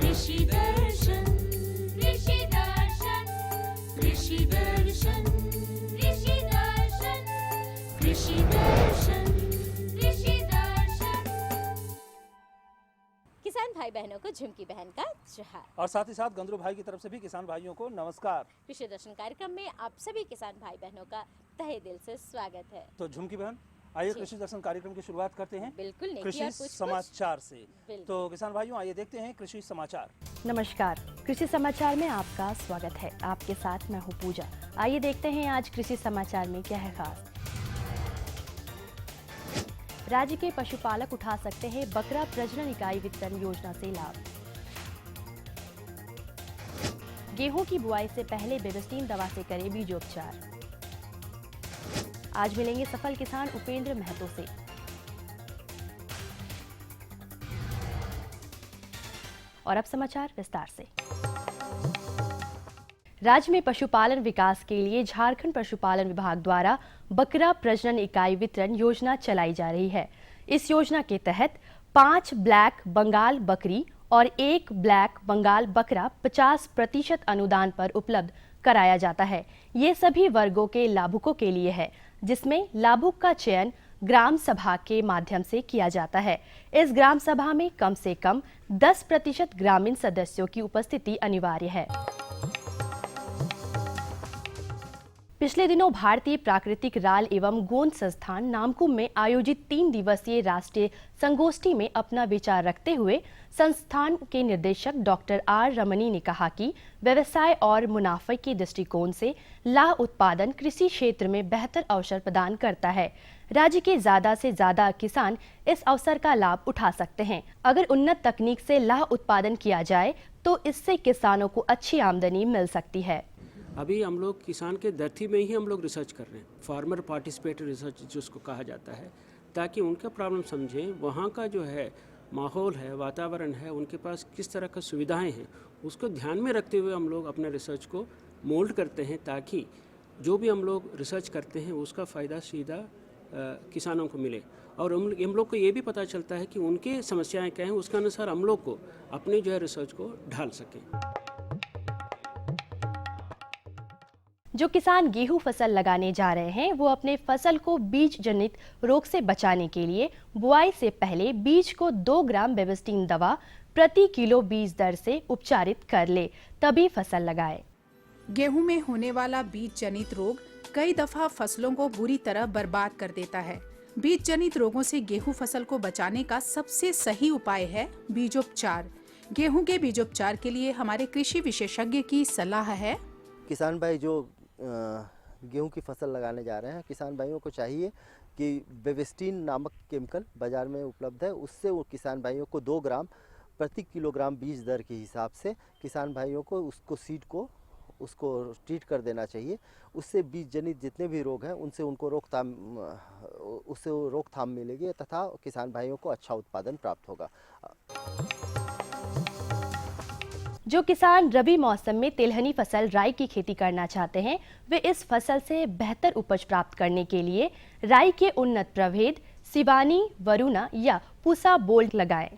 कृषि दर्शन कृषि दर्शन कृषि दर्शन कृषि दर्शन कृषि दर्शन कृषि दर्शन। किसान भाई बहनों को झुमकी बहन का जोहार और साथ ही साथ गंदरू भाई की तरफ से भी किसान भाइयों को नमस्कार। कृषि दर्शन कार्यक्रम में आप सभी किसान भाई बहनों का तहे दिल से स्वागत है। तो झुमकी बहन, आइए जी। कृषि दर्शन कार्यक्रम की शुरुआत करते हैं बिल्कुल नहीं कृषि किया कुछ समाचार से। बिल्कुल। तो किसान भाइयों, आइए देखते हैं कृषि समाचार। नमस्कार, कृषि समाचार में आपका स्वागत है। आपके साथ मैं हूँ पूजा। आइए देखते हैं आज कृषि समाचार में क्या है खास। राज्य के पशुपालक उठा सकते हैं बकरा प्रजनन इकाई वितरण योजना से लाभ। गेहूं की बुआई से पहले बेविस्टीन दवा से करें बीजोपचार। आज मिलेंगे सफल किसान उपेंद्र महतो से। और अब समाचार विस्तार से। राज्य में पशुपालन विकास के लिए झारखंड पशुपालन विभाग द्वारा बकरा प्रजनन इकाई वितरण योजना चलाई जा रही है। इस योजना के तहत 5 ब्लैक बंगाल बकरी और 1 ब्लैक बंगाल बकरा 50% अनुदान पर उपलब्ध कराया जाता है। ये सभी वर्गों के लाभुकों के लिए है, जिसमें लाभुक का चयन ग्राम सभा के माध्यम से किया जाता है। इस ग्राम सभा में कम से कम 10% ग्रामीण सदस्यों की उपस्थिति अनिवार्य है। पिछले दिनों भारतीय प्राकृतिक राल एवं गोंद संस्थान नामकुम में आयोजित 3 दिवसीय राष्ट्रीय संगोष्ठी में अपना विचार रखते हुए संस्थान के निदेशक डॉक्टर आर रमनी ने कहा कि व्यवसाय और मुनाफे के दृष्टिकोण से लाह उत्पादन कृषि क्षेत्र में बेहतर अवसर प्रदान करता है। राज्य के ज्यादा से ज्यादा किसान इस अवसर का लाभ उठा सकते हैं। अगर उन्नत तकनीक से लाह उत्पादन किया जाए तो इससे किसानों को अच्छी आमदनी मिल सकती है। अभी हम लोग किसान के धरती में ही हम लोग रिसर्च कर रहे हैं, फार्मर पार्टिसिपेटरी रिसर्च जिसको कहा जाता है, ताकि उनका प्रॉब्लम समझें, वहाँ का जो है माहौल है, वातावरण है, उनके पास किस तरह का सुविधाएं हैं, उसको ध्यान में रखते हुए हम लोग अपने रिसर्च को मोल्ड करते हैं, ताकि जो भी हम लोग रिसर्च करते हैं उसका फ़ायदा सीधा किसानों को मिले। और हम लोग को ये भी पता चलता है कि उनके समस्याएँ क्या हैं, उसके अनुसार हम लोग को अपने जो है रिसर्च को ढाल सकें। जो किसान गेहूं फसल लगाने जा रहे हैं वो अपने फसल को बीज जनित रोग से बचाने के लिए बुआई से पहले बीज को 2 ग्राम बेविस्टीन दवा प्रति किलो बीज दर से उपचारित कर ले, तभी फसल लगाए। गेहूं में होने वाला बीज जनित रोग कई दफा फसलों को बुरी तरह बर्बाद कर देता है। बीज जनित रोगों से गेहूं फसल को बचाने का सबसे सही उपाय है बीजोपचार। गेहूं के बीजोपचार के लिए हमारे कृषि विशेषज्ञ की सलाह है। किसान भाई जो गेहूं की फसल लगाने जा रहे हैं, किसान भाइयों को चाहिए कि बेविस्टीन नामक केमिकल बाज़ार में उपलब्ध है, उससे वो किसान भाइयों को 2 ग्राम प्रति किलोग्राम बीज दर के हिसाब से किसान भाइयों को उसको सीड को उसको ट्रीट कर देना चाहिए। उससे बीज जनित जितने भी रोग हैं उनसे उनको रोकथाम मिलेगी तथा किसान भाइयों को अच्छा उत्पादन प्राप्त होगा। जो किसान रबी मौसम में तिलहनी फसल राई की खेती करना चाहते हैं, वे इस फसल से बेहतर उपज प्राप्त करने के लिए राई के उन्नत प्रभेद सिवानी, वरुणा या पूसा बोल्ट लगाएं।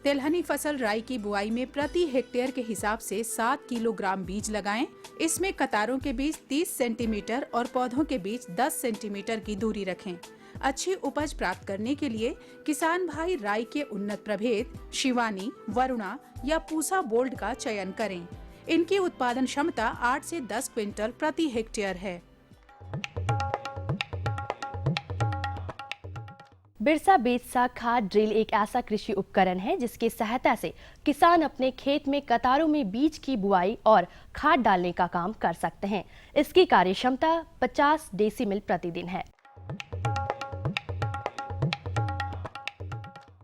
तिलहनी फसल राई की बुआई में प्रति हेक्टेयर के हिसाब से 7 किलोग्राम बीज लगाएं। इसमें कतारों के बीच 30 सेंटीमीटर और पौधों के बीच 10 सेंटीमीटर की दूरी रखें। अच्छी उपज प्राप्त करने के लिए किसान भाई राई के उन्नत प्रभेद शिवानी, वरुणा या पूसा बोल्ट का चयन करें। इनकी उत्पादन क्षमता 8 से 10 क्विंटल प्रति हेक्टेयर है। बिरसा बेतसा खाद ड्रिल एक ऐसा कृषि उपकरण है जिसकी सहायता से किसान अपने खेत में कतारों में बीज की बुआई और खाद डालने का काम कर सकते हैं। इसकी कार्य क्षमता 50 डेसीमिल प्रतिदिन है।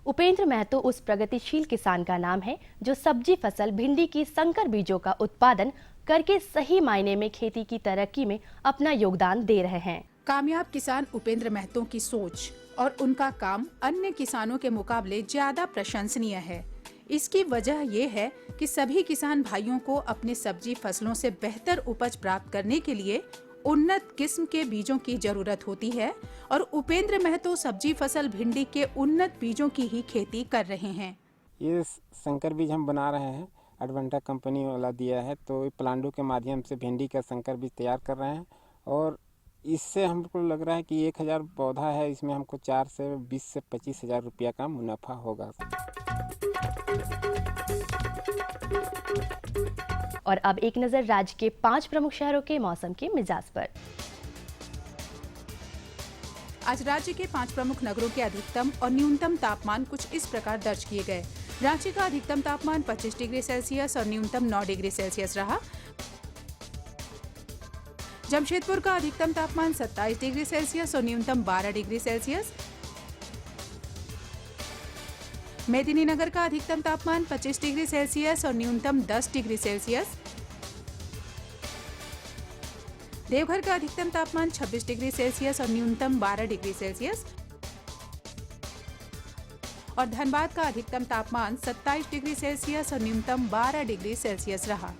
उपेंद्र महतो उस प्रगतिशील किसान का नाम है जो सब्जी फसल भिंडी की संकर बीजों का उत्पादन करके सही मायने में खेती की तरक्की में अपना योगदान दे रहे हैं। कामयाब किसान उपेंद्र महतो की सोच और उनका काम अन्य किसानों के मुकाबले ज्यादा प्रशंसनीय है। इसकी वजह ये है कि सभी किसान भाइयों को अपने सब्जी फसलों से बेहतर उपज प्राप्त करने के लिए उन्नत किस्म के बीजों की जरूरत होती है और उपेंद्र महतो सब्जी फसल भिंडी के उन्नत बीजों की ही खेती कर रहे हैं। ये संकर बीज हम बना रहे हैं एडवेंटा कंपनी वाला दिया है, तो प्लांटों के माध्यम से भिंडी का संकर बीज तैयार कर रहे हैं और इससे हमको लग रहा है कि 1000 पौधा है, इसमें हमको 4 से 20 से 25 हज़ार रुपया का मुनाफा होगा। और अब एक नज़र राज्य के 5 प्रमुख शहरों के मौसम के मिजाज पर। आज राज्य के 5 प्रमुख नगरों के अधिकतम और न्यूनतम तापमान कुछ इस प्रकार दर्ज किए गए। रांची का अधिकतम तापमान 25 डिग्री सेल्सियस और न्यूनतम 9 डिग्री सेल्सियस रहा। जमशेदपुर का अधिकतम तापमान 27 डिग्री सेल्सियस और न्यूनतम 12 डिग्री सेल्सियस। मेदिनीनगर का अधिकतम तापमान 25 डिग्री सेल्सियस और न्यूनतम 10 डिग्री सेल्सियस। देवघर का अधिकतम तापमान 26 डिग्री सेल्सियस और न्यूनतम 12 डिग्री सेल्सियस और धनबाद का अधिकतम तापमान 27 डिग्री सेल्सियस और न्यूनतम 12 डिग्री सेल्सियस रहा।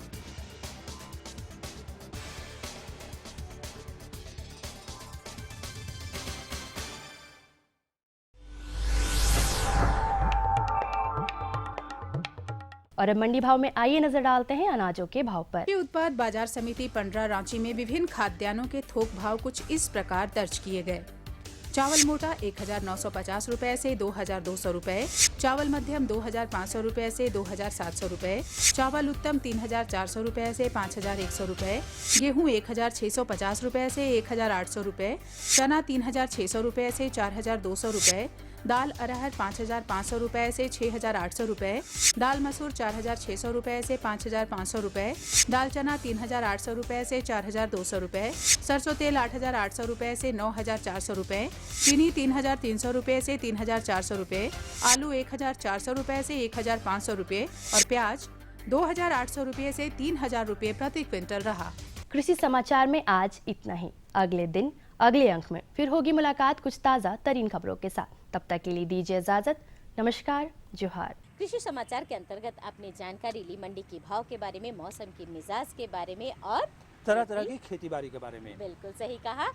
और अब मंडी भाव में आइए नजर डालते हैं अनाजों के भाव पर। कृषि उत्पाद बाजार समिति पंडरा रांची में विभिन्न खाद्यान्नों के थोक भाव कुछ इस प्रकार दर्ज किए गए। चावल मोटा 1950 रुपए से 2200 रुपए, चावल मध्यम 2500 रुपए से 2700 रुपए, चावल उत्तम 3400 रुपए से 5100 रुपए, गेहूं 1650 रुपए से 1800 रुपए, चना 3600 रुपए से 4200 रुपए, दाल अरहर 5500 रुपए से 6800 रुपए, दाल मसूर 4600 रुपए से 5500 रुपए, दाल चना 3800 रुपए से 4200 रुपए, सरसों तेल 8800 रुपए से 9400 रुपए, चीनी 3300 रुपए से 3400 रुपए, आलू 1400 रुपए से 1500 रुपए और प्याज 2800 रुपए से 3000 रुपए प्रति क्विंटल रहा। कृषि समाचार में आज इतना ही। अगले दिन अगले अंक में फिर होगी मुलाकात कुछ ताज़ा तरीन खबरों के साथ। तब तक के लिए दीजिए इजाजत। नमस्कार, जोहार। कृषि समाचार के अंतर्गत आपने जानकारी ली मंडी के भाव के बारे में, मौसम के मिजाज के बारे में और तरह तरह की खेती बाड़ी के बारे में। बिल्कुल सही कहा।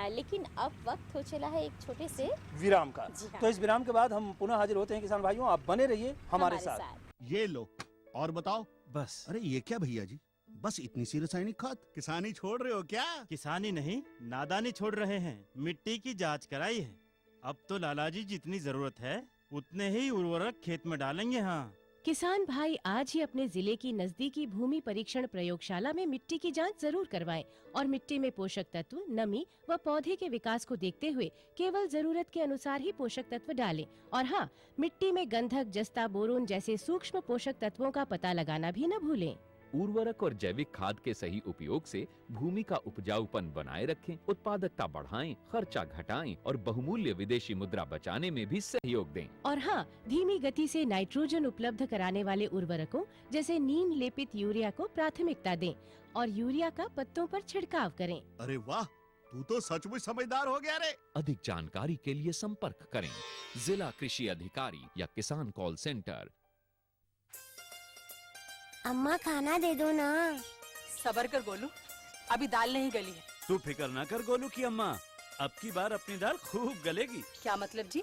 लेकिन अब वक्त हो चला है एक छोटे से विराम का। जी हाँ। तो इस विराम के बाद हम पुनः हाजिर होते हैं किसान भाइयों, आप बने रहिए हमारे साथ। ये लो और बताओ। बस। अरे ये क्या भैया जी, बस इतनी सी रासायनिक खाद? किसानी छोड़ रहे हो क्या? किसानी नहीं, नादानी छोड़ रहे हैं। मिट्टी की जांच कराई है। अब तो लालाजी जितनी जरूरत है उतने ही उर्वरक खेत में डालेंगे। हाँ, किसान भाई आज ही अपने जिले की नजदीकी भूमि परीक्षण प्रयोगशाला में मिट्टी की जांच जरूर करवाएं और मिट्टी में पोषक तत्व, नमी व पौधे के विकास को देखते हुए केवल जरूरत के अनुसार ही पोषक तत्व डालें। और हाँ, मिट्टी में गंधक, जस्ता, बोरोन जैसे सूक्ष्म पोषक तत्वों का पता लगाना भी न भूलें। उर्वरक और जैविक खाद के सही उपयोग से भूमि का उपजाऊपन बनाए रखें, उत्पादकता बढ़ाएं, खर्चा घटाएं और बहुमूल्य विदेशी मुद्रा बचाने में भी सहयोग दें। और हाँ, धीमी गति से नाइट्रोजन उपलब्ध कराने वाले उर्वरकों जैसे नीम लेपित यूरिया को प्राथमिकता दें और यूरिया का पत्तों पर छिड़काव करें। अरे वाह, तू तो सचमुच समझदार हो गया रे। अधिक जानकारी के लिए संपर्क करें जिला कृषि अधिकारी या किसान कॉल सेंटर। अम्मा खाना दे दो ना। सबर कर गोलू, अभी दाल नहीं गली है। तू फिक्र ना कर गोलू की अम्मा, अब की बार अपनी दाल खूब गलेगी। क्या मतलब जी?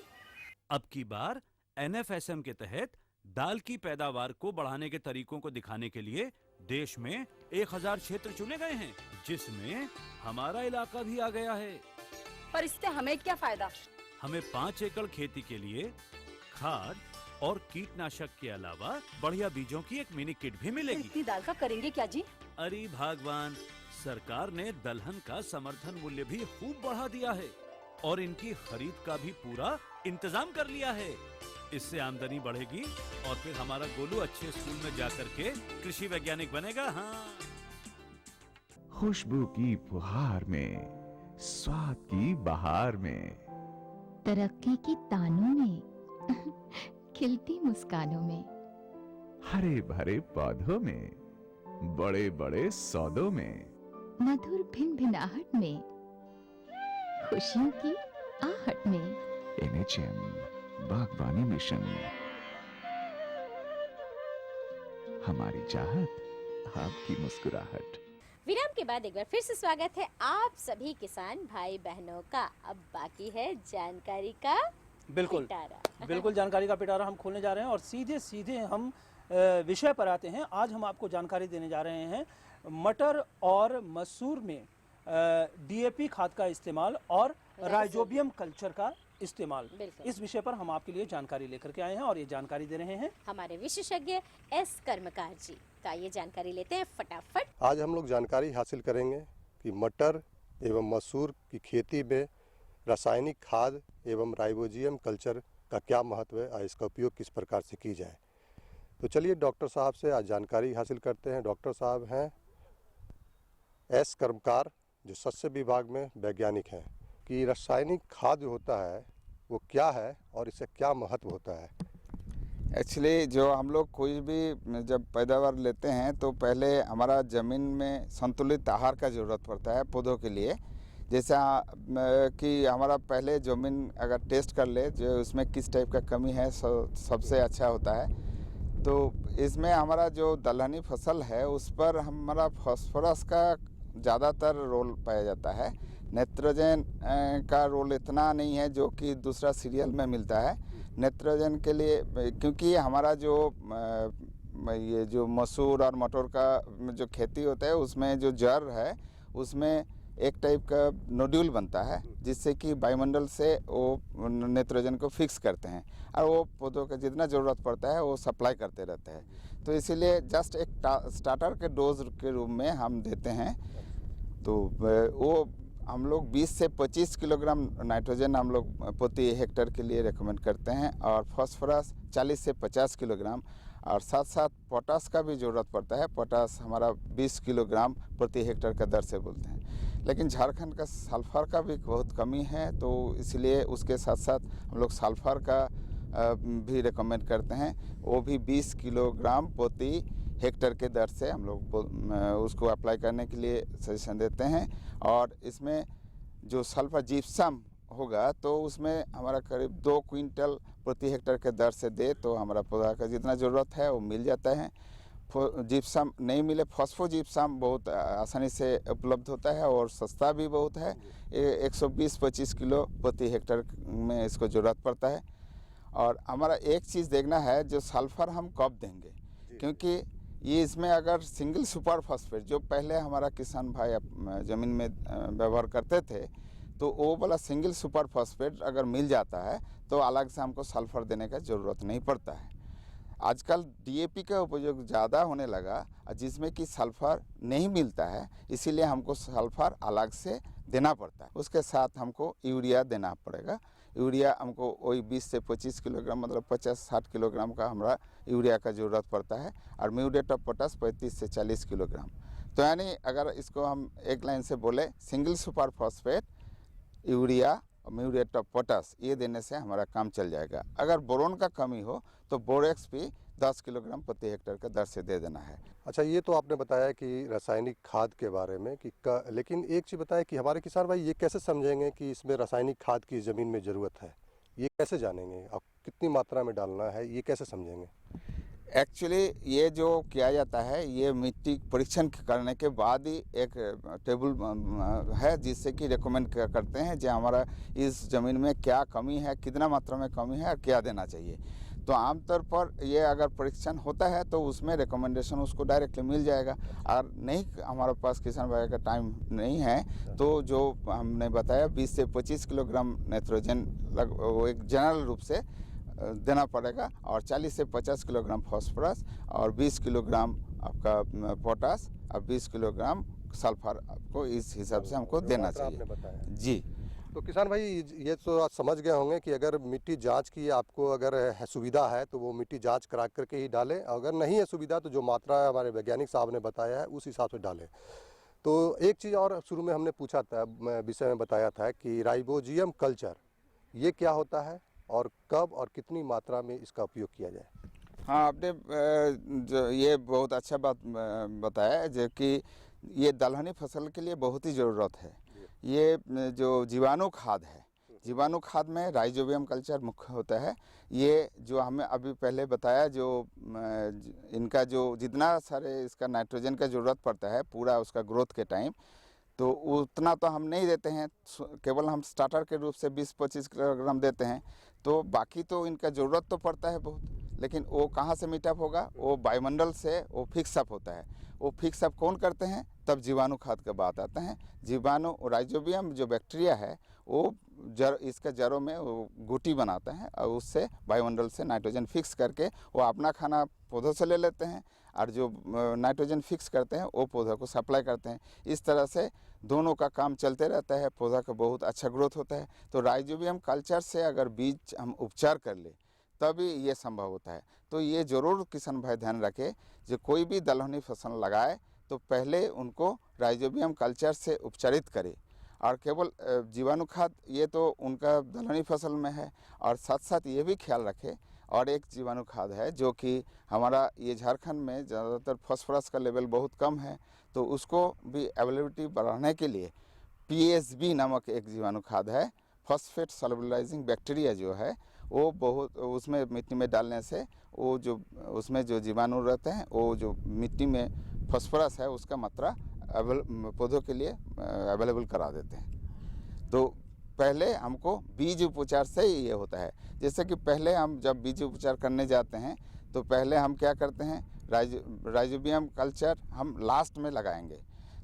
अब की बार NFSM के तहत दाल की पैदावार को बढ़ाने के तरीकों को दिखाने के लिए देश में 1000 क्षेत्र चुने गए हैं, जिसमें हमारा इलाका भी आ गया है। पर इससे हमें क्या फायदा? हमें 5 एकड़ खेती के लिए खाद और कीटनाशक के अलावा बढ़िया बीजों की एक मिनी किट भी मिलेगी। इतनी दाल का करेंगे क्या जी? अरे भगवान, सरकार ने दलहन का समर्थन मूल्य भी खूब बढ़ा दिया है और इनकी खरीद का भी पूरा इंतजाम कर लिया है। इससे आमदनी बढ़ेगी और फिर हमारा गोलू अच्छे स्कूल में जाकर के कृषि वैज्ञानिक बनेगा। हाँ, खुशबू की फुहार में, स्वाद की बहार में, तरक्की की तानों में, खिलती मुस्कानों में, हरे भरे पौधों में, बड़े बड़े सौदों में, मधुर भिनभिनाहट में, खुशियों की आहट में। NHM बागवानी मिशन, हमारी चाहत, आपकी मुस्कुराहट। विराम के बाद एक बार फिर से स्वागत है आप सभी किसान भाई बहनों का। अब बाकी है जानकारी का बिल्कुल पिटारा। बिल्कुल जानकारी का पिटारा हम खोलने जा रहे हैं और सीधे सीधे हम विषय पर आते हैं। आज हम आपको जानकारी देने जा रहे हैं मटर और मसूर में डीएपी खाद का इस्तेमाल और राइजोबियम कल्चर का इस्तेमाल। इस विषय पर हम आपके लिए जानकारी लेकर के आए हैं और ये जानकारी दे रहे हैं हमारे विशेषज्ञ एस कर्मकार जी। तो ये जानकारी लेते हैं फटाफट। आज हम लोग जानकारी हासिल करेंगे कि मटर एवं मसूर की खेती में रासायनिक खाद एवं राइजोबियम कल्चर का क्या महत्व है और इसका उपयोग किस प्रकार से की जाए। तो चलिए डॉक्टर साहब से आज जानकारी हासिल करते हैं। डॉक्टर साहब हैं एस कर्मकार, जो सस्य विभाग में वैज्ञानिक हैं, कि रासायनिक खाद जो होता है वो क्या है और इससे क्या महत्व होता है। एक्चुअली जो हम लोग कोई भी जब पैदावार लेते हैं तो पहले हमारा ज़मीन में संतुलित आहार का ज़रूरत पड़ता है पौधों के लिए। जैसा कि हमारा पहले ज़मीन अगर टेस्ट कर ले जो उसमें किस टाइप का कमी है सबसे अच्छा होता है। तो इसमें हमारा जो दलहनी फसल है उस पर हमारा फास्फोरस का ज़्यादातर रोल पाया जाता है। नाइट्रोजन का रोल इतना नहीं है जो कि दूसरा सीरियल में मिलता है। नाइट्रोजन के लिए क्योंकि हमारा जो ये जो मसूर और मटर का जो खेती होता है उसमें जो जड़ है उसमें एक टाइप का नोड्यूल बनता है जिससे कि वायुमंडल से वो नाइट्रोजन को फिक्स करते हैं और वो पौधों का जितना ज़रूरत पड़ता है वो सप्लाई करते रहते हैं। तो इसीलिए जस्ट एक स्टार्टर के डोज के रूप में हम देते हैं। तो वो हम लोग 20 से 25 किलोग्राम नाइट्रोजन हम लोग प्रति हेक्टेयर के लिए रेकमेंड करते हैं और फास्फोरस 40 से 50 किलोग्राम और साथ साथ पोटास का भी ज़रूरत पड़ता है। पोटास हमारा 20 किलोग्राम प्रति हेक्टेयर का दर से बोलते हैं। लेकिन झारखंड का सल्फर का भी बहुत कमी है तो इसलिए उसके साथ साथ हम लोग सल्फर का भी रेकमेंड करते हैं। वो भी 20 किलोग्राम प्रति हेक्टेयर के दर से हम लोग उसको अप्लाई करने के लिए सजेशन देते हैं। और इसमें जो सल्फर जिप्सम होगा तो उसमें हमारा करीब 2 क्विंटल प्रति हेक्टेयर के दर से दे तो हमारा पौधा का जितना ज़रूरत है वो मिल जाता है। जिप्सम नहीं मिले फॉस्फो जिप्सम बहुत आसानी से उपलब्ध होता है और सस्ता भी बहुत है। 120-25 किलो प्रति हेक्टेयर में इसको ज़रूरत पड़ता है। और हमारा एक चीज़ देखना है जो सल्फर हम कब देंगे, क्योंकि ये इसमें अगर सिंगल सुपर फॉस्फेट जो पहले हमारा किसान भाई ज़मीन में व्यवहार करते थे तो वो वाला सिंगल सुपर फॉस्फेट अगर मिल जाता है तो अलग से हमको सल्फर देने का ज़रूरत नहीं पड़ता है। आजकल डीएपी का उपयोग ज़्यादा होने लगा जिसमें कि सल्फर नहीं मिलता है, इसीलिए हमको सल्फर अलग से देना पड़ता है। उसके साथ हमको यूरिया देना पड़ेगा। यूरिया हमको वही 20 से 25 किलोग्राम मतलब 50-60 किलोग्राम का हमारा यूरिया का ज़रूरत पड़ता है और म्यूरेट ऑफ पोटास 35 से 40 किलोग्राम। तो यानी अगर इसको हम एक लाइन से बोले सिंगल सुपर फॉस्फेट, यूरिया और म्यूरेट ऑफ पोटास ये देने से हमारा काम चल जाएगा। अगर बोरोन का कमी हो तो बोरेक्स भी 10 किलोग्राम प्रति हेक्टेयर का दर से दे देना है। अच्छा, ये तो आपने बताया कि रासायनिक खाद के बारे में कि लेकिन एक चीज़ बताया कि हमारे किसान भाई ये कैसे समझेंगे कि इसमें रासायनिक खाद की ज़मीन में ज़रूरत है, ये कैसे जानेंगे, अब कितनी मात्रा में डालना है, ये कैसे समझेंगे। एक्चुअली ये जो किया जाता है ये मिट्टी परीक्षण करने के बाद ही एक टेबल है जिससे कि रिकमेंड करते हैं जो हमारा इस ज़मीन में क्या कमी है, कितना मात्रा में कमी है और क्या देना चाहिए। तो आमतौर पर ये अगर परीक्षण होता है तो उसमें रिकमेंडेशन उसको डायरेक्टली मिल जाएगा। और नहीं हमारे पास किसान भाई का टाइम नहीं है तो जो हमने बताया 20 से 25 किलोग्राम नाइट्रोजन वो एक जनरल रूप से देना पड़ेगा और 40 से 50 किलोग्राम फास्फोरस और 20 किलोग्राम आपका पोटास और 20 किलोग्राम सल्फर आपको इस हिसाब से हमको देना चाहिए। जी, तो किसान भाई ये तो आप समझ गए होंगे कि अगर मिट्टी जांच की आपको अगर है सुविधा है तो वो मिट्टी जांच करा करके ही डालें, अगर नहीं है सुविधा तो जो मात्रा हमारे वैज्ञानिक साहब ने बताया है उस हिसाब से डालें। तो एक चीज़ और शुरू में हमने पूछा था, विषय में बताया था कि राइजोबियम कल्चर ये क्या होता है और कब और कितनी मात्रा में इसका उपयोग किया जाए। हाँ, आपने जो ये बहुत अच्छा बात बताया जो कि ये दलहनी फसल के लिए बहुत ही ज़रूरत है। ये जो जीवाणु खाद है, जीवाणु खाद में राइजोबियम कल्चर मुख्य होता है। ये जो हमें अभी पहले बताया जो इनका जो जितना सारे इसका नाइट्रोजन का ज़रूरत पड़ता है पूरा उसका ग्रोथ के टाइम तो उतना तो हम नहीं देते हैं, केवल हम स्टार्टर के रूप से 20-25 किलोग्राम देते हैं। तो बाकी तो इनका ज़रूरत तो पड़ता है बहुत, लेकिन वो कहाँ से मीटअप होगा, वो वायुमंडल से वो फिक्स अप होता है। वो फिक्स अप कौन करते हैं, तब जीवाणु खाद का बात आता है। जीवाणु राइजोबियम जो बैक्टीरिया है वो इसके जड़ों में वो गुटी बनाते हैं और उससे वायुमंडल से नाइट्रोजन फिक्स करके वो अपना खाना पौधों से ले लेते हैं और जो नाइट्रोजन फिक्स करते हैं वो पौधा को सप्लाई करते हैं। इस तरह से दोनों का काम चलते रहता है, पौधा का बहुत अच्छा ग्रोथ होता है। तो राइजोबियम कल्चर से अगर बीज हम उपचार कर ले तभी ये संभव होता है। तो ये जरूर किसान भाई ध्यान रखे, जो कोई भी दलहनी फसल लगाए तो पहले उनको राइजोबियम कल्चर से उपचारित करे। और केवल जीवाणु खाद ये तो उनका दलहनी फसल में है, और साथ साथ ये भी ख्याल रखे और एक जीवाणु खाद है जो कि हमारा ये झारखंड में ज़्यादातर फास्फोरस का लेवल बहुत कम है, तो उसको भी अवेलेबिलिटी बढ़ाने के लिए PSB नामक एक जीवाणु खाद है, फॉस्फेट सॉल्युबलाइजिंग बैक्टीरिया जो है वो बहुत उसमें मिट्टी में डालने से वो जो उसमें जो जीवाणु रहते हैं वो जो मिट्टी में फास्फोरस है उसका मात्रा पौधों के लिए अवेलेबल करा देते हैं। तो पहले हमको बीज उपचार से ही ये होता है। जैसे कि पहले हम जब बीज उपचार करने जाते हैं तो पहले हम क्या करते हैं, राइजोबियम कल्चर हम लास्ट में लगाएंगे।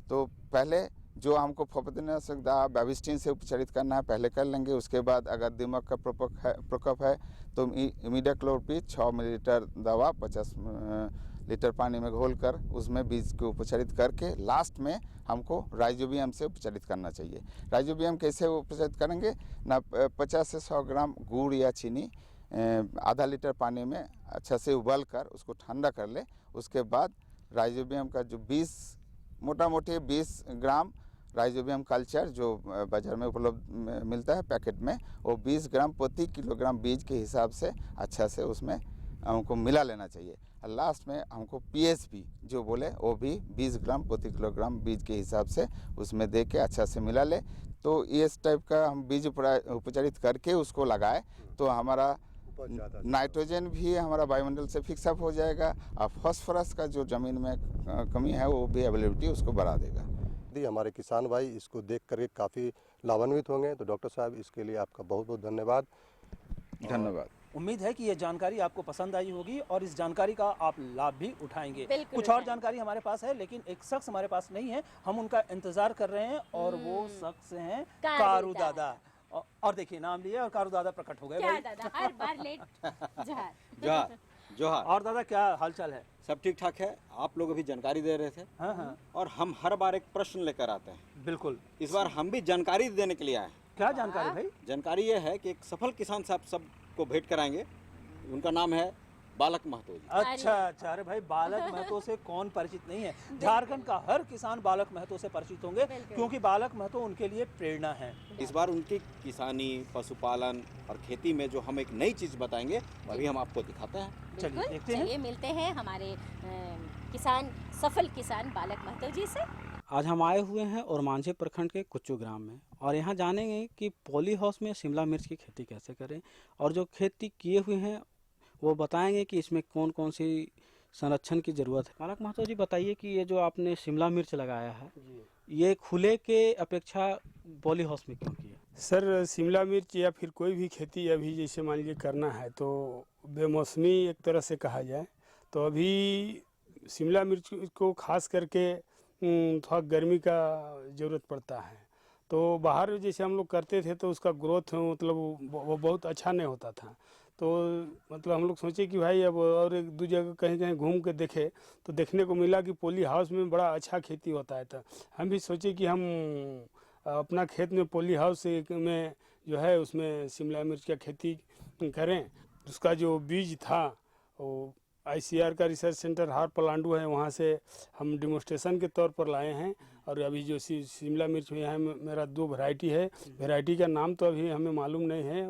तो पहले जो हमको फफूंदनाशक दवा बेबिस्टिन से उपचारित करना है पहले कर लेंगे। उसके बाद अगर दीमक का प्रकोप है तो इमिडाक्लोपीड 6 मिलीलीटर दवा 50 लीटर पानी में घोलकर उसमें बीज को उपचारित करके लास्ट में हमको राइजोबियम से उपचारित करना चाहिए। राइजोबियम कैसे उपचारित करेंगे ना, 50 से 100 ग्राम गुड़ या चीनी आधा लीटर पानी में अच्छा से उबाल कर उसको ठंडा कर ले। उसके बाद राइजोबियम का जो 20 मोटा मोटी 20 ग्राम राइजोबियम कल्चर जो बाज़ार में उपलब्ध मिलता है पैकेट में, वो 20 ग्राम प्रति किलोग्राम बीज के हिसाब से अच्छा से उसमें हमको मिला लेना चाहिए। लास्ट में हमको PSB जो बोले वो भी 20 ग्राम प्रति किलोग्राम बीज के हिसाब से उसमें दे के अच्छा से मिला ले। तो इस टाइप का हम बीज उपचारित करके उसको लगाए तो हमारा नाइट्रोजन भी हमारा वायुमंडल से फिक्सअप हो जाएगा और फास्फोरस का जो ज़मीन में कमी है वो भी अवेलेबिलिटी उसको बढ़ा देगा। यदि हमारे किसान भाई इसको देख करके काफ़ी लाभान्वित होंगे तो डॉक्टर साहब इसके लिए आपका बहुत बहुत धन्यवाद। धन्यवाद। उम्मीद है कि ये जानकारी आपको पसंद आई होगी और इस जानकारी का आप लाभ भी उठाएंगे। कुछ और जानकारी हमारे पास है लेकिन एक शख्स हमारे पास नहीं है, हम उनका इंतजार कर रहे हैं और वो शख्स हैं कारू दादा। और देखिए नाम लिया और कारू दादा प्रकट हो गए। क्या दादा हर बार लेट। जोहार जोहार। और दादा क्या हालचाल है? सब ठीक ठाक है। आप लोग अभी जानकारी दे रहे थे। हाँ हाँ। और हम हर बार एक प्रश्न लेकर आते हैं। बिल्कुल। इस बार हम भी जानकारी देने के लिए आए। क्या जानकारी भाई? जानकारी ये है कि एक सफल किसान साहब सबको भेंट कराएंगे। उनका नाम है बालक महतो जी। अच्छा अच्छा। अरे भाई बालक महतो से कौन परिचित नहीं है? झारखंड का हर किसान बालक महतो से परिचित होंगे क्योंकि बालक महतो उनके लिए प्रेरणा है। इस बार उनकी किसानी, पशुपालन और खेती में जो हम एक नई चीज बताएंगे वही हम आपको दिखाते हैं। चलिए देखते हैं। चलिए मिलते हैं हमारे किसान सफल किसान बालक महतो जी से। आज हम आए हुए हैं और मांझे प्रखंड के कुच्चू ग्राम में और यहाँ जानेंगे कि पॉली हाउस में शिमला मिर्च की खेती कैसे करें और जो खेती किए हुए हैं वो बताएंगे कि इसमें कौन कौन सी संरक्षण की ज़रूरत है। बालक महतो जी बताइए कि ये जो आपने शिमला मिर्च लगाया है ये खुले के अपेक्षा पॉली हाउस में क्यों किया? सर शिमला मिर्च या फिर कोई भी खेती अभी जैसे मान लीजिए करना है तो बेमौसमी एक तरह से कहा जाए तो अभी शिमला मिर्च को खास करके थोड़ा गर्मी का ज़रूरत पड़ता है। तो बाहर जैसे हम लोग करते थे तो उसका ग्रोथ मतलब वो बहुत अच्छा नहीं होता था। तो मतलब हम लोग सोचे कि भाई अब और एक दो जगह कहीं कहीं घूम के देखे तो देखने को मिला कि पॉली हाउस में बड़ा अच्छा खेती होता है। तो हम भी सोचे कि हम अपना खेत में पॉली हाउस में जो है उसमें शिमला मिर्च का खेती करें। उसका जो बीज था वो ICR का रिसर्च सेंटर हार पलांडू है, वहाँ से हम डिमोस्ट्रेशन के तौर पर लाए हैं। और अभी जो शिमला मिर्च में है मेरा 2 वैरायटी है। वैरायटी का नाम तो अभी हमें मालूम नहीं है,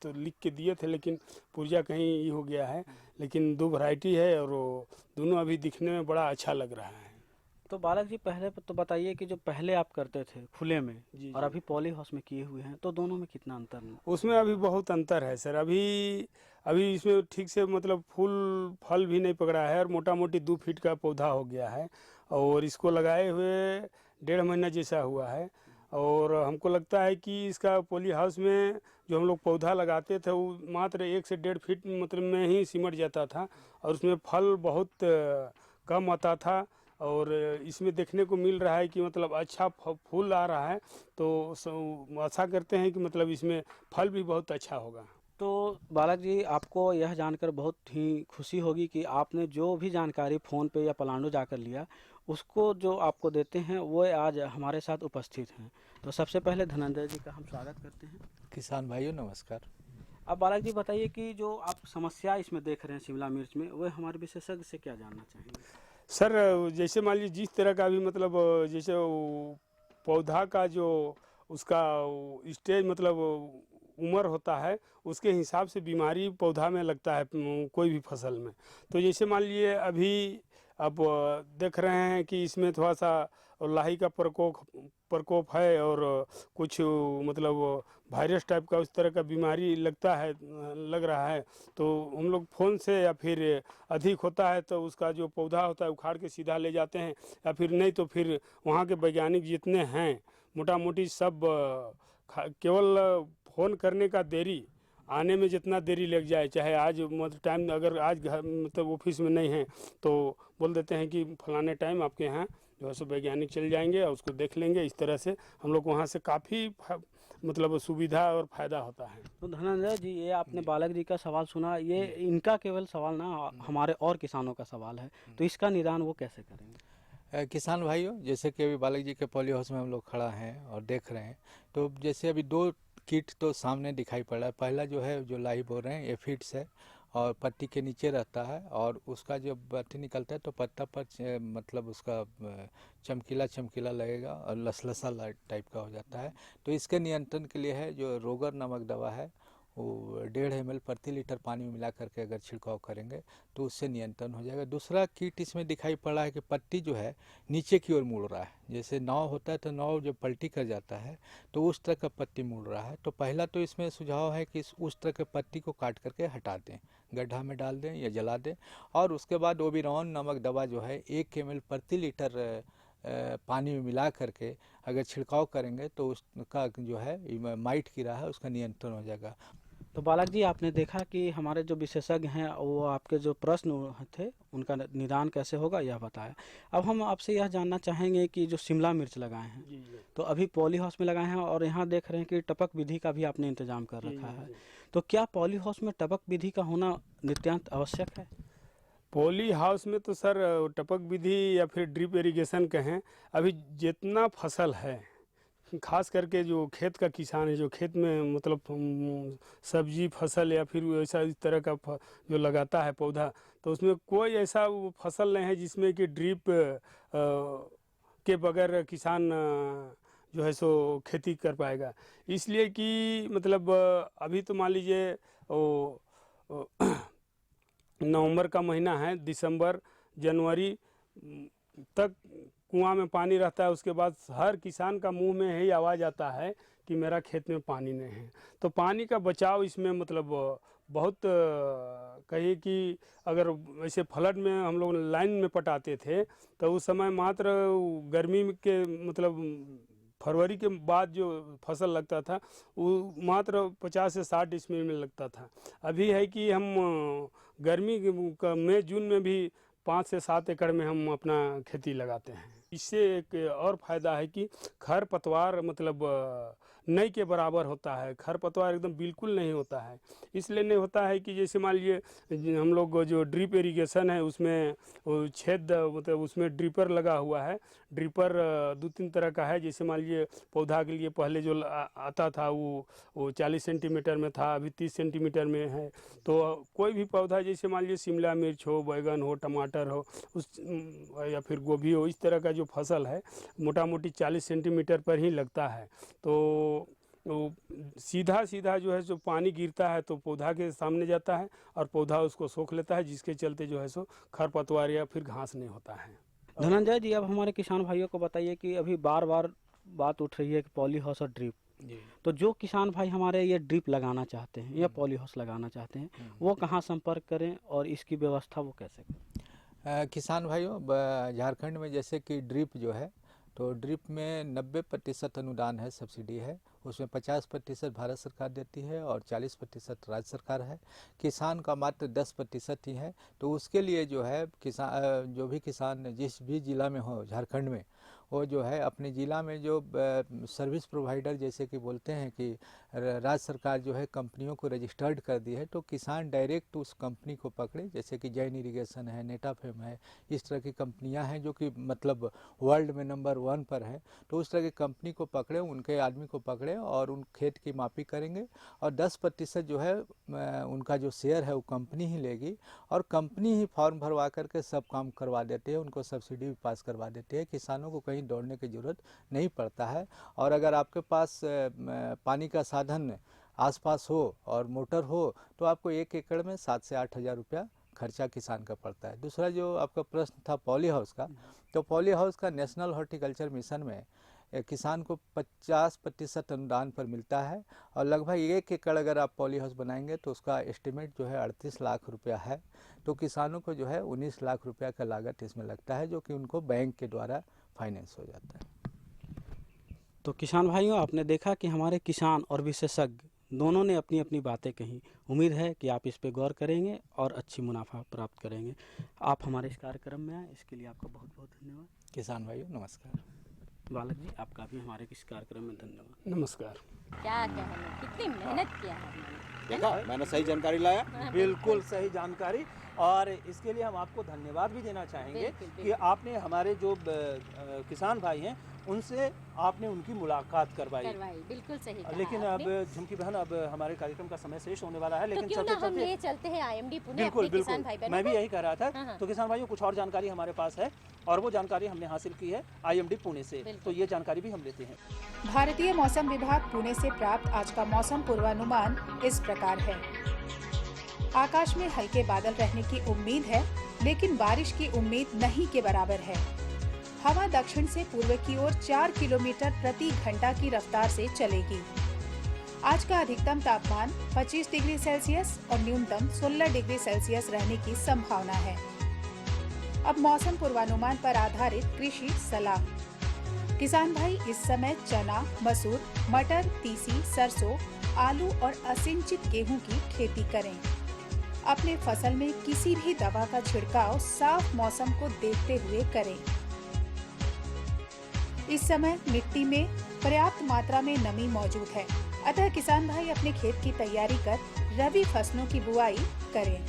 तो लिख के दिए थे लेकिन पुर्जा कहीं ये हो गया है। लेकिन 2 वैरायटी है और वो दोनों अभी दिखने में बड़ा अच्छा लग रहा है। तो बालक जी पहले तो बताइए कि जो पहले आप करते थे खुले में और अभी पॉली हाउस में किए हुए हैं तो दोनों में कितना अंतर है? उसमें अभी बहुत अंतर है सर। अभी इसमें ठीक से मतलब फूल फल भी नहीं पकड़ा है और मोटा मोटी 2 फीट का पौधा हो गया है और इसको लगाए हुए 1.5 महीना जैसा हुआ है। और हमको लगता है कि इसका पॉली हाउस में जो हम लोग पौधा लगाते थे वो मात्र 1 से 1.5 फीट मतलब में ही सिमट जाता था और उसमें फल बहुत कम आता था। और इसमें देखने को मिल रहा है कि मतलब अच्छा फूल आ रहा है, तो आशा करते हैं कि मतलब इसमें फल भी बहुत अच्छा होगा। तो बालक जी, आपको यह जानकर बहुत ही खुशी होगी कि आपने जो भी जानकारी फ़ोन पे या पलांडो जाकर लिया, उसको जो आपको देते हैं वो आज हमारे साथ उपस्थित हैं। तो सबसे पहले धनंजय जी का हम स्वागत करते हैं। किसान भाइयों नमस्कार। अब बालक जी बताइए कि जो आप समस्या इसमें देख रहे हैं शिमला मिर्च में, वो हमारे विशेषज्ञ से क्या जानना चाहेंगे? सर, जैसे मान लीजिए जिस तरह का भी मतलब जैसे पौधा का जो उसका स्टेज मतलब उम्र होता है, उसके हिसाब से बीमारी पौधा में लगता है कोई भी फसल में। तो जैसे मान लीजिए अभी अब देख रहे हैं कि इसमें थोड़ा सा लाही का प्रकोप है और कुछ मतलब वायरस टाइप का उस तरह का बीमारी लग रहा है। तो हम लोग फ़ोन से या फिर अधिक होता है तो उसका जो पौधा होता है उखाड़ के सीधा ले जाते हैं, या फिर नहीं तो फिर वहाँ के वैज्ञानिक जितने हैं मोटा मोटी सब केवल फ़ोन करने का देरी, आने में जितना देरी लग जाए, चाहे आज मतलब टाइम अगर आज घर मतलब ऑफिस में नहीं है तो बोल देते हैं कि फलाने टाइम आपके यहाँ जो है सो वैज्ञानिक चल जाएंगे और उसको देख लेंगे। इस तरह से हम लोग वहाँ से काफ़ी मतलब सुविधा और फ़ायदा होता है। तो धनंजय जी, ये आपने बालक जी का सवाल सुना, ये इनका केवल सवाल ना, हमारे और किसानों का सवाल है। तो इसका निदान वो कैसे करेंगे? किसान भाइयों, जैसे कि अभी बालक जी के पॉली हाउस में हम लोग खड़ा हैं और देख रहे हैं, तो जैसे अभी 2 कीट तो सामने दिखाई पड़ रहा है। पहला जो है जो लाही बोल रहे हैं एफिड्स है और पत्ती के नीचे रहता है और उसका जब पत्ती निकलता है तो पत्ता पर मतलब उसका चमकीला लगेगा और लसलसा टाइप का हो जाता है। तो इसके नियंत्रण के लिए है जो रोगर नामक दवा है, वो 1.5 ml प्रति लीटर पानी में मिला करके अगर छिड़काव करेंगे तो उससे नियंत्रण हो जाएगा। दूसरा कीट इसमें दिखाई पड़ रहा है कि पत्ती जो है नीचे की ओर मुड़ रहा है। जैसे नाव होता है तो नाव जब पलटी कर जाता है तो उस तरह का पत्ती मुड़ रहा है। तो पहला तो इसमें सुझाव है कि उस तरह के पत्ती को काट करके हटा दें, गड्ढा में डाल दें या जला दें। और उसके बाद ओबिरॉन नामक दवा जो है 1 ml प्रति लीटर पानी में मिला करके अगर छिड़काव करेंगे तो उसका जो है माइट कीड़ा है उसका नियंत्रण हो जाएगा। तो बालक जी, आपने देखा कि हमारे जो विशेषज्ञ हैं वो आपके जो प्रश्न थे उनका निदान कैसे होगा यह बताया। अब हम आपसे यह जानना चाहेंगे कि जो शिमला मिर्च लगाए हैं तो अभी पॉली हाउस में लगाए हैं और यहाँ देख रहे हैं कि टपक विधि का भी आपने इंतजाम कर रखा है। तो क्या पॉली हाउस में टपक विधि का होना नित्यांत आवश्यक है? पॉली हाउस में तो सर टपक विधि या फिर ड्रिप इरिगेशन कहें, अभी जितना फसल है, खास करके जो खेत का किसान है, जो खेत में मतलब सब्जी फसल या फिर ऐसा इस तरह का जो लगाता है पौधा, तो उसमें कोई ऐसा फसल नहीं है जिसमें कि ड्रिप के बगैर किसान जो है सो खेती कर पाएगा। इसलिए कि मतलब अभी तो मान लीजिए नवंबर का महीना है, दिसंबर जनवरी तक कुआं में पानी रहता है। उसके बाद हर किसान का मुंह में यही आवाज़ आता है कि मेरा खेत में पानी नहीं है। तो पानी का बचाव इसमें मतलब बहुत कहिए कि अगर वैसे फ्लड में हम लोग लाइन में पटाते थे तो उस समय मात्र गर्मी के मतलब फरवरी के बाद जो फसल लगता था वो मात्र 50 से 60 डिसमिल में लगता था। अभी है कि हम गर्मी का मई जून में भी 5 से 7 एकड़ में हम अपना खेती लगाते हैं। इससे एक और फायदा है कि खरपतवार मतलब नहीं के बराबर होता है। खरपतवार एकदम बिल्कुल नहीं होता है। इसलिए नहीं होता है कि जैसे मान लीजिए हम लोग जो ड्रिप इरिगेशन है उसमें छेद मतलब उसमें ड्रिपर लगा हुआ है। ड्रिपर 2-3 तरह का है। जैसे मान लीजिए पौधा के लिए पहले जो आता था वो 40 सेंटीमीटर में था, अभी 30 सेंटीमीटर में है। तो कोई भी पौधा जैसे मान लीजिए शिमला मिर्च हो, बैगन हो, टमाटर हो उस या फिर गोभी हो, इस तरह का जो फसल है मोटा मोटी 40 सेंटीमीटर पर ही लगता है। तो सीधा जो है सो पानी गिरता है तो पौधा के सामने जाता है और पौधा उसको सोख लेता है, जिसके चलते जो है सो खरपतवार या फिर घास नहीं होता है। धनंजय जी, अब हमारे किसान भाइयों को बताइए कि अभी बार बात उठ रही है कि पॉली हाउस और ड्रिप, तो जो किसान भाई हमारे ये ड्रिप लगाना चाहते हैं या पॉली हाउस लगाना चाहते हैं वो कहाँ संपर्क करें और इसकी व्यवस्था वो कैसे करें? किसान भाइयों, झारखंड में जैसे कि ड्रिप जो है तो ड्रिप में 90% अनुदान है, सब्सिडी है। उसमें 50% भारत सरकार देती है और 40% राज्य सरकार है। किसान का मात्र 10% ही है। तो उसके लिए जो है किसान, जो भी किसान जिस भी ज़िला में हो झारखंड में, वो जो है अपने ज़िला में जो सर्विस प्रोवाइडर जैसे कि बोलते हैं कि राज्य सरकार जो है कंपनियों को रजिस्टर्ड कर दी है, तो किसान डायरेक्ट उस कंपनी को पकड़े, जैसे कि जैन इरिगेशन है, नेटाफेम है, इस तरह की कंपनियां हैं जो कि मतलब वर्ल्ड में नंबर 1 पर है। तो उस तरह की कंपनी को पकड़े, उनके आदमी को पकड़े और उन खेत की मापी करेंगे और 10% जो है उनका जो शेयर है वो कंपनी ही लेगी और कंपनी ही फॉर्म भरवा करके सब काम करवा देते हैं, उनको सब्सिडी भी पास करवा देते हैं। किसानों को कहीं दौड़ने की ज़रूरत नहीं पड़ता है। और अगर आपके पास पानी का साधन आसपास हो और मोटर हो तो आपको 1 एकड़ में 7 से 8 हज़ार रुपया खर्चा किसान का पड़ता है। दूसरा जो आपका प्रश्न था पॉली हाउस का, तो पॉली हाउस का नेशनल हॉर्टिकल्चर मिशन में किसान को 50% अनुदान पर मिलता है और लगभग 1 एकड़ अगर आप पॉली हाउस बनाएंगे तो उसका एस्टिमेट जो है 38 लाख रुपया है। तो किसानों को जो है 19 लाख रुपया का लागत इसमें लगता है, जो कि उनको बैंक के द्वारा फाइनेंस हो जाता है। तो किसान भाइयों, आपने देखा कि हमारे किसान और विशेषज्ञ दोनों ने अपनी अपनी बातें कही। उम्मीद है कि आप इस पे गौर करेंगे और अच्छी मुनाफा प्राप्त करेंगे। आप हमारे इस कार्यक्रम में आए, इसके लिए आपका बहुत बहुत धन्यवाद। किसान भाइयों नमस्कार। बालक जी, आपका भी हमारे इस कार्यक्रम में धन्यवाद। नमस्कार। क्या कहना, कितनी मेहनत किया है। देखा, मैंने सही जानकारी लाया। बिल्कुल सही जानकारी, और इसके लिए हम आपको धन्यवाद भी देना चाहेंगे कि आपने हमारे जो किसान भाई हैं उनसे आपने उनकी मुलाकात करवाई। बिल्कुल सही कहा लेकिन आपने। अब झुमकी बहन, अब हमारे कार्यक्रम का समय शेष होने वाला है, तो लेकिन क्यों ना हम ले चलते हैं IMD पुणे बिल्कुल अपने किसान भाई बिल्कुल, बहनों मैं भी को? यही कह रहा था। तो किसान भाइयों, कुछ और जानकारी हमारे पास है और वो जानकारी हमने हासिल की है IMD पुणे से, तो ये जानकारी भी हम लेते हैं। भारतीय मौसम विभाग पुणे से प्राप्त आज का मौसम पूर्वानुमान इस प्रकार है। आकाश में हल्के बादल रहने की उम्मीद है, लेकिन बारिश की उम्मीद नहीं के बराबर है। हवा दक्षिण से पूर्व की ओर 4 किलोमीटर प्रति घंटा की रफ्तार से चलेगी। आज का अधिकतम तापमान 25 डिग्री सेल्सियस और न्यूनतम 16 डिग्री सेल्सियस रहने की संभावना है। अब मौसम पूर्वानुमान पर आधारित कृषि सलाह। किसान भाई इस समय चना, मसूर, मटर, तीसी, सरसों, आलू और असिंचित गेहूं की खेती करें। अपने फसल में किसी भी दवा का छिड़काव साफ मौसम को देखते हुए करें। इस समय मिट्टी में पर्याप्त मात्रा में नमी मौजूद है, अतः किसान भाई अपने खेत की तैयारी कर रबी फसलों की बुआई करें।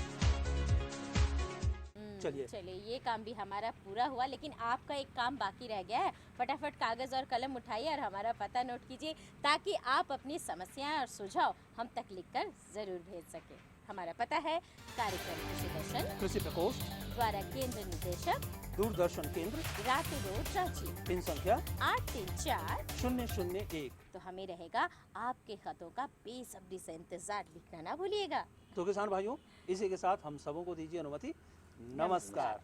चलिए, ये काम भी हमारा पूरा हुआ, लेकिन आपका एक काम बाकी रह गया है। फटाफट कागज और कलम उठाइए और हमारा पता नोट कीजिए, ताकि आप अपनी समस्याएं और सुझाव हम तक लिखकर जरूर भेज सके। हमारा पता है कार्यक्रम कृषि दर्शन, कृषि प्रकोष्ठ, द्वारा केंद्र निदेशक, दूरदर्शन केंद्र, रातू रोड, रांची। पिन संख्या 834-001। तो हमें रहेगा आपके खतों का बेसब्री से इंतजार, लिखना ना भूलिएगा। तो किसान भाइयों, इसी के साथ हम सबों को दीजिए अनुमति। नमस्कार।